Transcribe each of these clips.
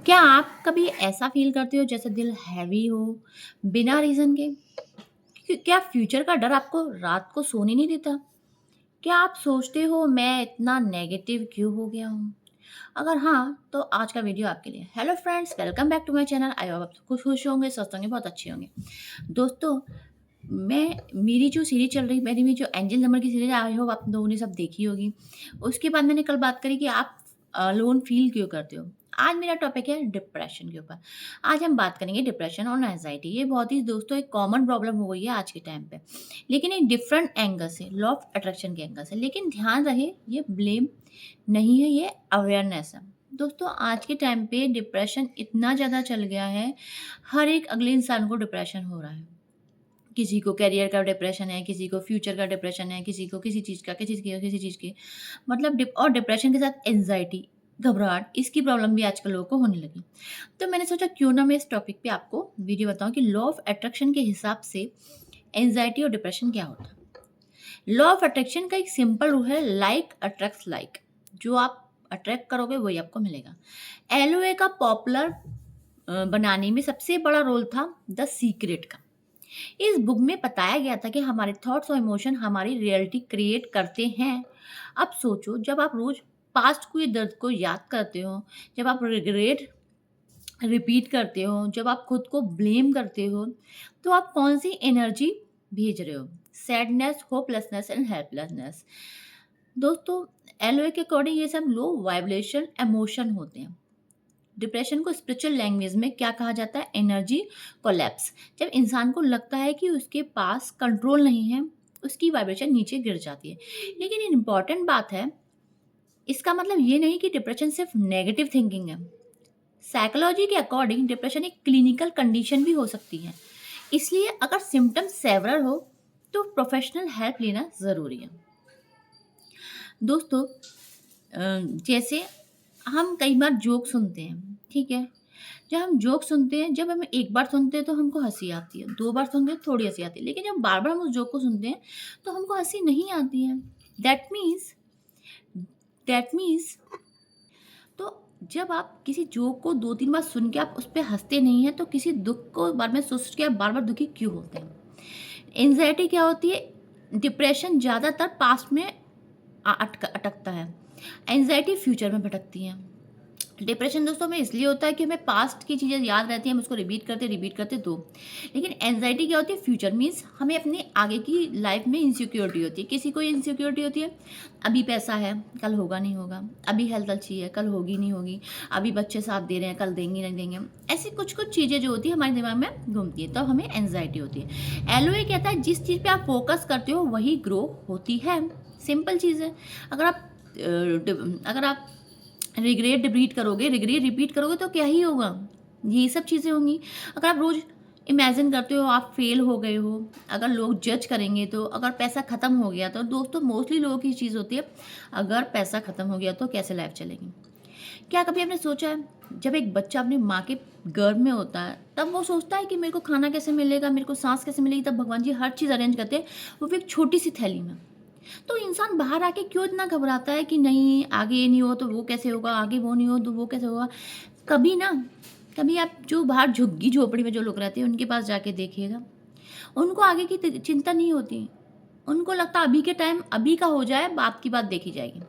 क्या आप कभी ऐसा फ़ील करते हो जैसे दिल हैवी हो, बिना रीज़न के? क्या फ्यूचर का डर आपको रात को सोने नहीं देता? क्या आप सोचते हो मैं इतना नेगेटिव क्यों हो गया हूँ? अगर हाँ, तो आज का वीडियो आपके लिए। Hello friends, welcome back to my channel. I hope आप सब खुश होंगे, स्वस्थ होंगे, बहुत अच्छे होंगे। दोस्तों, मेरी जो सीरीज़ चल रही मेरी जो एंजल नंबर की सीरीज़ आई होप आप लोगों ने सब देखी होगी। उसके बाद मैंने कल बात करी कि आप लोन फ़ील क्यों करते हो? आज मेरा टॉपिक है डिप्रेशन के ऊपर। आज हम बात करेंगे डिप्रेशन और एंग्ज़ायटी। ये बहुत ही दोस्तों एक कॉमन प्रॉब्लम हो गई है आज के टाइम पे। लेकिन एक डिफरेंट एंगल से, लॉ ऑफ अट्रैक्शन के एंगल से। लेकिन ध्यान रहे ये ब्लेम नहीं है, ये अवेयरनेस है। दोस्तों आज के टाइम पे डिप्रेशन इतना ज़्यादा चल गया है, हर एक अगले इंसान को डिप्रेशन हो रहा है। किसी को करियर का डिप्रेशन है, किसी को फ्यूचर का डिप्रेशन है, किसी को किसी चीज़ का, किसी चीज़ की। मतलब डिप्रेशन के साथ एंग्ज़ायटी, घबराहट, इसकी प्रॉब्लम भी आजकल लोगों को होने लगी। तो मैंने सोचा क्यों ना मैं इस टॉपिक पे आपको वीडियो बताऊँ कि लॉ ऑफ अट्रैक्शन के हिसाब से एंग्ज़ायटी और डिप्रेशन क्या होता है। लॉ ऑफ अट्रैक्शन का एक सिंपल रूल है, लाइक अट्रैक्ट्स लाइक। जो आप अट्रैक्ट करोगे वही आपको मिलेगा। एलओए का पॉपुलर बनाने में सबसे बड़ा रोल था द सीक्रेट का। इस बुक में बताया गया था कि हमारे थॉट्स और इमोशन हमारी रियलिटी क्रिएट करते हैं। अब सोचो, जब आप रोज पास्ट को, ये दर्द को याद करते हो, जब आप रिग्रेट रिपीट करते हो, जब आप खुद को ब्लेम करते हो, तो आप कौन सी एनर्जी भेज रहे हो? Sadness, hopelessness and helplessness. दोस्तों, एलओए के अकॉर्डिंग ये सब लो वाइब्रेशन इमोशन होते हैं। डिप्रेशन को स्पिरिचुअल लैंग्वेज में क्या कहा जाता है? Energy collapse. जब इंसान को लगता है कि उसके पास कंट्रोल नहीं है, उसकी वाइब्रेशन नीचे गिर जाती है। लेकिन इम्पॉर्टेंट बात है, इसका मतलब ये नहीं कि डिप्रेशन सिर्फ नेगेटिव थिंकिंग है। साइकोलॉजी के अकॉर्डिंग डिप्रेशन एक क्लिनिकल कंडीशन भी हो सकती है। इसलिए अगर सिम्टम्स सेवरल हो तो प्रोफेशनल हेल्प लेना ज़रूरी है। दोस्तों, जैसे हम कई बार जोक सुनते हैं, ठीक है? जब हम जोक सुनते हैं, जब हम एक बार सुनते हैं तो हमको हँसी आती है, 2 बार सुनते हैं थोड़ी हँसी आती है, लेकिन जब बार-बार हम उस जोक को सुनते हैं तो हमको हँसी नहीं आती है। दैट मीन्स दैट मीन्स तो जब आप किसी जोक को 2-3 बार सुन के आप उस पे हँसते नहीं हैं, तो किसी दुःख को बारे में सोच के आप बार-बार दुखी क्यों होते हैं? एंग्ज़ायटी क्या होती है? डिप्रेशन ज़्यादातर पास्ट में अटकता है। एंग्ज़ायटी फ्यूचर में भटकती है। डिप्रेशन दोस्तों में इसलिए होता है कि हमें पास्ट की चीज़ें याद रहती हैं, हम उसको रिपीट करते तो। लेकिन एंग्ज़ायटी क्या होती है? फ्यूचर मीन्स हमें अपने आगे की लाइफ में इनसिक्योरिटी होती है। किसी को इनसिक्योरिटी होती है, अभी पैसा है, कल होगा नहीं होगा, अभी हेल्थ अच्छी है, कल होगी नहीं होगी, अभी बच्चे साथ दे रहे हैं, कल देंगे नहीं देंगे। ऐसी कुछ-कुछ चीज़ें जो होती है हमारे दिमाग में घूमती है, तब हमें एंग्ज़ायटी होती है। एलओए कहता है जिस चीज़ पे आप फोकस करते हो वही ग्रो होती है। सिंपल चीज़ है। अगर आप रिग्रेट रिपीट करोगे तो क्या ही होगा? यही सब चीज़ें होंगी। अगर आप रोज़ इमेजिन करते हो आप फेल हो गए हो, अगर लोग जज करेंगे तो, अगर पैसा ख़त्म हो गया तो, दोस्तों मोस्टली लोगों की चीज़ होती है, अगर पैसा ख़त्म हो गया तो कैसे लाइफ़ चलेगी? क्या कभी आपने सोचा है, जब एक बच्चा अपनी माँ के गर्भ में होता है, तब वो सोचता है कि मेरे को खाना कैसे मिलेगा, मेरे को साँस कैसे मिलेगी? तब भगवान जी हर चीज़ अरेंज करते हैं, वो भी एक छोटी-सी थैली में। तो इंसान बाहर आके क्यों इतना घबराता है कि नहीं आगे ये नहीं हो तो वो कैसे होगा, आगे वो नहीं हो तो वो कैसे होगा? कभी ना, कभी आप जो बाहर झुग्गी झोपड़ी में जो लोग रहते हैं उनके पास जाके देखिएगा, उनको आगे की चिंता नहीं होती। उनको लगता है अभी के टाइम अभी का हो जाए, बात की बात देखी जाएगी।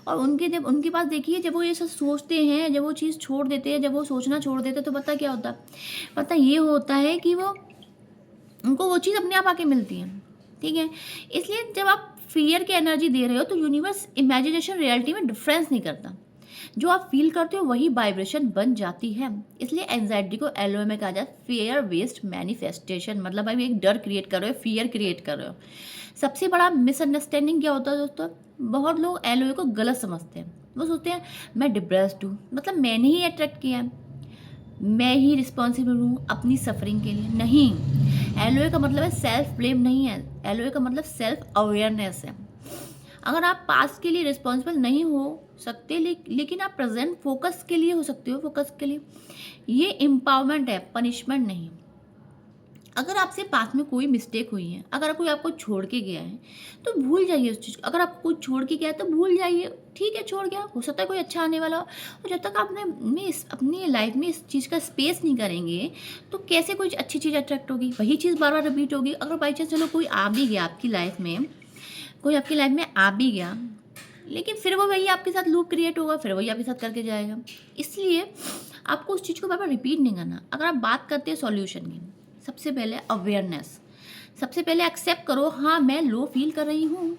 और जब उनके पास देखिए, जब वो ये सब सोचते हैं, जब वो चीज़ छोड़ देते हैं, जब वो सोचना छोड़ देते हैं, तो पता क्या होता है? पता ये होता है कि वो उनको वो चीज़ अपने आप आके मिलती है, ठीक है? इसलिए जब आप फ़ियर की एनर्जी दे रहे हो तो यूनिवर्स इमेजिनेशन रियलिटी में डिफ़रेंस नहीं करता। जो आप फ़ील करते हो वही वाइब्रेशन बन जाती है। इसलिए एंग्ज़ायटी को एलओए में कहा जाता है फ़ियर बेस्ड मैनिफेस्टेशन। मतलब आप एक डर क्रिएट कर रहे हो, फ़ियर क्रिएट कर रहे हो। सबसे बड़ा मिसअंडरस्टैंडिंग क्या होता है दोस्तों? बहुत लोग एलओए को गलत समझते हैं। वो सोचते हैं मैं डिप्रेस्ड हूँ, मतलब मैंने ही अट्रैक्ट किया है, मैं ही रिस्पॉन्सिबल हूँ अपनी सफ़रिंग के लिए। नहीं, एलओए का मतलब है सेल्फ ब्लेम नहीं है, एलओए का मतलब सेल्फ अवेयरनेस है। अगर आप पास्ट के लिए रिस्पॉन्सिबल नहीं हो सकते, लेकिन आप प्रेजेंट फोकस के लिए हो सकते हो, फोकस के लिए। ये एम्पावरमेंट है, पनिशमेंट नहीं। अगर आपसे पास्ट में कोई मिस्टेक हुई है, अगर कोई आपको छोड़ के गया है तो भूल जाइए उस चीज़ को। अगर आपको कोई छोड़ के गया है तो भूल जाइए, ठीक है, छोड़ गया, हो सकता है कोई अच्छा आने वाला हो। और जब तक आपने में इस अपनी लाइफ में इस चीज़ का स्पेस नहीं करेंगे, तो कैसे कोई अच्छी चीज़ अट्रैक्ट होगी? वही चीज़ बार-बार रिपीट होगी। अगर बाई चांस चलो कोई आ भी गया आपकी लाइफ में, कोई आपकी लाइफ में आ भी गया, लेकिन फिर वो वही आपके साथ लूप क्रिएट होगा, फिर वही आपके साथ करके जाएगा। इसलिए आपको उस चीज़ को बार-बार रिपीट नहीं करना। अगर आप बात करते हैं सॉल्यूशन की, सबसे पहले अवेयरनेस, सबसे पहले एक्सेप्ट करो, हाँ, मैं लो फील कर रही हूँ।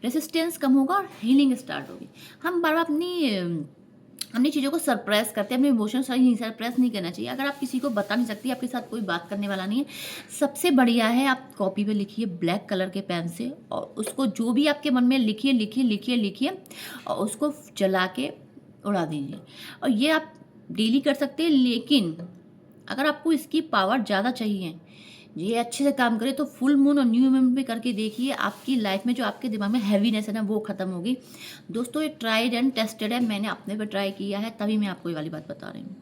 रेसिस्टेंस कम होगा और हीलिंग स्टार्ट होगी। हम बार-बार अपनी चीज़ों को सप्रेस करते हैं, अपने इमोशंस सही सप्रेस नहीं करना चाहिए। अगर आप किसी को बता नहीं सकती, आपके साथ कोई बात करने वाला नहीं है, सबसे बढ़िया है आप कॉपी पे लिखिए ब्लैक कलर के पेन से, और उसको जो भी आपके मन में लिखिए, लिखिए, लिखिए, लिखिए, और उसको जला के उड़ा दीजिए। और ये आप डेली कर सकते हैं, लेकिन अगर आपको इसकी पावर ज़्यादा चाहिए, ये अच्छे से काम करे, तो फुल मून और न्यू मून पे करके देखिए, आपकी लाइफ में जो आपके दिमाग में हैवीनेस है ना, वो खत्म होगी। दोस्तों, ये ट्राइड एंड टेस्टेड है, मैंने अपने पे ट्राई किया है, तभी मैं आपको ये वाली बात बता रही हूँ।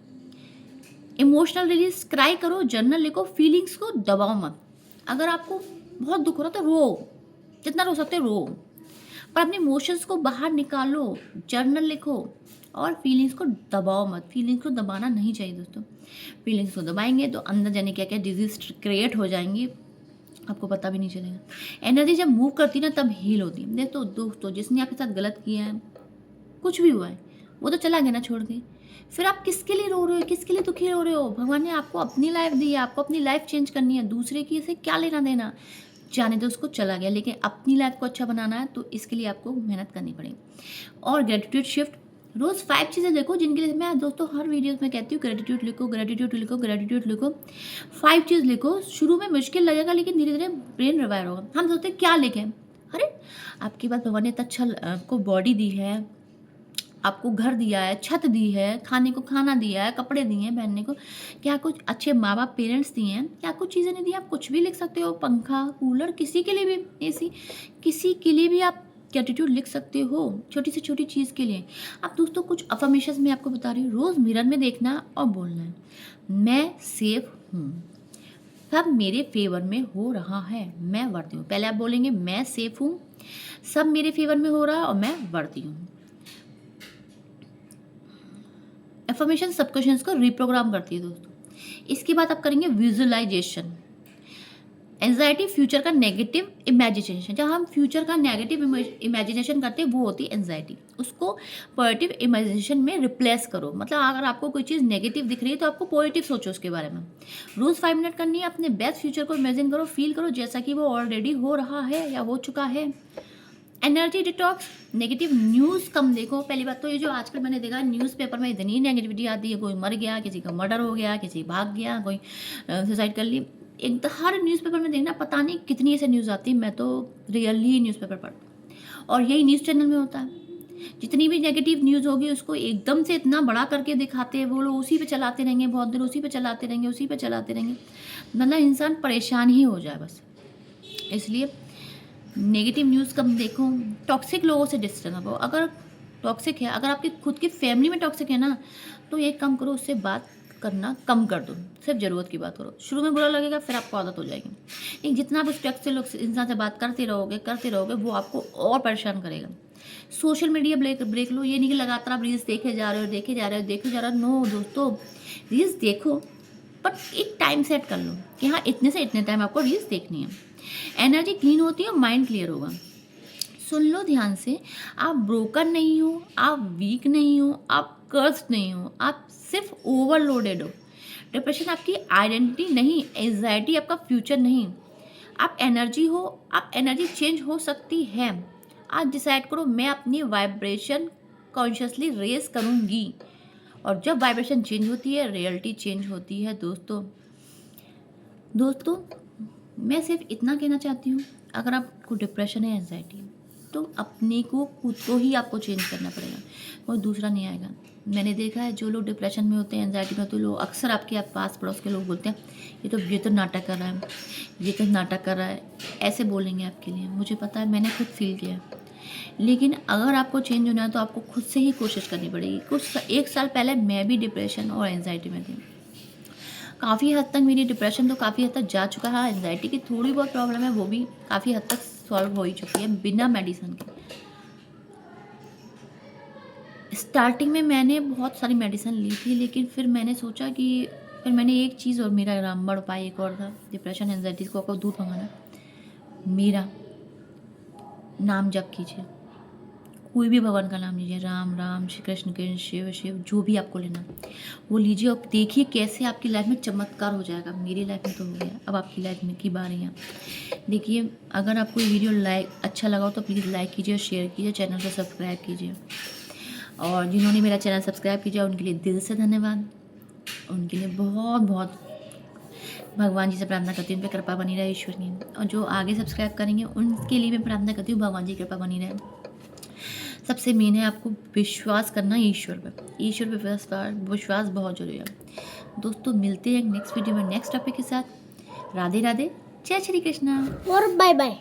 इमोशनल रिलीज, क्राई करो, जर्नल लिखो, फीलिंग्स को दबाओ मत। अगर आपको बहुत दुख हो रहा है तो रो, जितना रो सकते हो रो, पर अपने इमोशंस को बाहर निकालो, जर्नल लिखो, और फीलिंग्स को दबाओ मत। फीलिंग्स को दबाना नहीं चाहिए दोस्तों। फीलिंग्स को दबाएंगे तो अंदर जाने क्या क्या डिजीज क्रिएट हो जाएंगी, आपको पता भी नहीं चलेगा। एनर्जी जब मूव करती है ना, तब हील होती है। देखो दोस्तों, जिसने आपके साथ गलत किया है, कुछ भी हुआ है, वो तो चला गया ना छोड़ के। फिर आप किसके लिए रो रहे हो, किसके लिए दुखी हो रहे हो? भगवान ने आपको अपनी लाइफ दी है, आपको अपनी लाइफ चेंज करनी है, दूसरे की से क्या लेना देना। जाने दो, उसको चला गया, लेकिन अपनी लाइफ को अच्छा बनाना है, तो इसके लिए आपको मेहनत करनी पड़ेगी। और ग्रेटिट्यूड शिफ्ट, रोज़ 5 चीज़ें देखो जिनके लिए मैं दोस्तों हर वीडियोस में कहती हूँ, ग्रेटिट्यूड लिखो, ग्रेटिट्यूड लिखो, ग्रेटिट्यूड लिखो। 5 चीज़ लिखो। शुरू में मुश्किल लगेगा, लेकिन धीरे धीरे ब्रेन रिवायर होगा। हम सोचते हैं क्या लिखें, अरे आपके पास भगवान ने इतना अच्छा आपको बॉडी दी है, आपको घर दिया है, छत दी है, खाने को खाना दिया है, कपड़े दिए हैं पहनने को, क्या कुछ अच्छे माँ बाप पेरेंट्स दिए हैं, क्या कुछ चीज़ें नहीं दी? आप कुछ भी लिख सकते हो, पंखा, कूलर, किसी के लिए भी एसी, किसी के लिए भी आप ग्रेटिट्यूड लिख सकते हो, छोटी से छोटी चीज़ के लिए। अब दोस्तों, कुछ अफर्मेशंस मैं आपको बता रही हूँ, रोज़ मिरर में देखना और बोलना है, मैं सेफ हूँ, सब मेरे फेवर में हो रहा है, मैं वर्दी हूँ। पहले आप बोलेंगे मैं सेफ हूँ, सब मेरे फेवर में हो रहा है और मैं वर्दी हूँ। एफर्मेशन सबकॉन्शियस को रिप्रोग्राम करती है दोस्तों। इसके बाद आप करेंगे विजुअलाइजेशन। एंजाइटी फ्यूचर का नेगेटिव इमेजिनेशन, जब हम फ्यूचर का नेगेटिव इमेजिनेशन करते हैं, वो होती है एंजाइटी। उसको पॉजिटिव इमेजिनेशन में रिप्लेस करो। मतलब अगर आपको कोई चीज़ नेगेटिव दिख रही है, तो आपको पॉजिटिव सोचो उसके बारे में। रोज़ 5 मिनट करनी है, अपने बेस्ट फ्यूचर को इमेजिन करो, फील करो जैसा कि वो ऑलरेडी हो रहा है या हो चुका है। एनर्जी डिटॉक्स, नेगेटिव न्यूज़ कम देखो। पहली बात तो ये जो आजकल मैंने देखा है, न्यूज़पेपर में इतनी नेगेटिविटी आती है, कोई मर गया, किसी का मर्डर हो गया, किसी भाग गया, कोई सुसाइड कर ली। एक तो हर न्यूज़पेपर में देखना, पता नहीं कितनी ऐसे न्यूज़ आती है। मैं तो रियली न्यूज़पेपर पढ़ती हूँ, और यही न्यूज़ चैनल में होता है। जितनी भी नेगेटिव न्यूज़ होगी, उसको एकदम से इतना बड़ा करके दिखाते हैं वो लोग, उसी पे चलाते रहेंगे बहुत देर, उसी पे चलाते रहेंगे, उसी पे चलाते रहेंगे, मतलब इंसान परेशान ही हो जाए बस। इसलिए नेगेटिव न्यूज़ कम देखो, टॉक्सिक लोगों से डिस्टेंस रखो। अगर टॉक्सिक है, अगर आपकी खुद की फैमिली में टॉक्सिक है ना, तो एक काम करो, उससे बात करना कम कर दो, सिर्फ ज़रूरत की बात करो। शुरू में बुरा लगेगा, फिर आपको आदत हो जाएगी। लेकिन जितना आप उस टॉक्सिक लोग इंसान से बात करते रहोगे, वो आपको और परेशान करेगा। सोशल मीडिया ब्रेक लो। ये नहीं कि लगातार आप रील्स देखे जा रहे हो। नो दोस्तों, रील्स देखो, बट एक टाइम सेट कर लो कि हाँ, इतने से इतने टाइम आपको रील्स देखनी है। एनर्जी क्लीन होती है और माइंड क्लियर होगा। सुन लो ध्यान से, आप ब्रोकन नहीं हो, आप वीक नहीं हो, आप कर्स्ड नहीं हो, आप सिर्फ ओवरलोडेड हो। डिप्रेशन आपकी आइडेंटिटी नहीं, एंजाइटी आपका फ्यूचर नहीं। आप एनर्जी हो, आप एनर्जी चेंज हो सकती है। आज डिसाइड करो, मैं अपनी वाइब्रेशन कॉन्शियसली रेस करूँगी, और जब वाइब्रेशन चेंज होती है, रियलिटी चेंज होती है। दोस्तों, मैं सिर्फ इतना कहना चाहती हूँ, अगर आपको डिप्रेशन है, एंजाइटी है, तो अपने को खुद को ही आपको चेंज करना पड़ेगा, कोई दूसरा नहीं आएगा। मैंने देखा है, जो लोग डिप्रेशन में होते हैं, एंजाइटी में होते हैं, लोग अक्सर आपके पास पड़ोस के लोग बोलते हैं, ये तो नाटक कर रहा है, ये तो नाटक कर रहा है, ऐसे बोलेंगे आपके लिए। मुझे पता है, मैंने खुद फील किया है। लेकिन अगर आपको चेंज होना है, तो आपको खुद से ही कोशिश करनी पड़ेगी। एक साल पहले मैं भी डिप्रेशन और एंजाइटी में थी। काफ़ी हद तक मेरी डिप्रेशन तो काफ़ी हद तक जा चुका है। एंजाइटी की थोड़ी बहुत प्रॉब्लम है, वो भी काफ़ी हद तक सॉल्व हो ही चुकी है बिना मेडिसिन के। स्टार्टिंग में मैंने बहुत सारी मेडिसिन ली थी, लेकिन फिर मैंने सोचा कि फिर मैंने एक चीज़ और मेरा रामबाण उपाय एक और था, डिप्रेशन, एंग्ज़ायटी को आपको दूर भगाना। मेरा नाम जप कीजिए, कोई भी भगवान का नाम लीजिए, राम राम, श्री कृष्ण कृष्ण, शिव शिव, जो भी आपको लेना वो लीजिए और देखिए कैसे आपकी लाइफ में चमत्कार हो जाएगा। मेरी लाइफ में तो हो गया, अब आपकी लाइफ में की बारी है। देखिए, अगर आपको ये वीडियो अच्छा लगा हो तो प्लीज़ लाइक कीजिए और शेयर कीजिए, चैनल को सब्सक्राइब कीजिए। और जिन्होंने मेरा चैनल सब्सक्राइब किया उनके लिए दिल से धन्यवाद। उनके लिए बहुत बहुत भगवान जी से प्रार्थना करती हूँ उन पर कृपा बनी रहे ईश्वर की, और जो आगे सब्सक्राइब करेंगे उनके लिए मैं प्रार्थना करती हूँ भगवान जी की कृपा बनी रहे। सबसे मेन है आपको विश्वास करना ईश्वर पर। ईश्वर पर विश्वास बहुत जरूरी है। दोस्तों, मिलते हैं नेक्स्ट वीडियो में नेक्स्ट टॉपिक के साथ। राधे राधे, जय श्री कृष्णा और बाय बाय।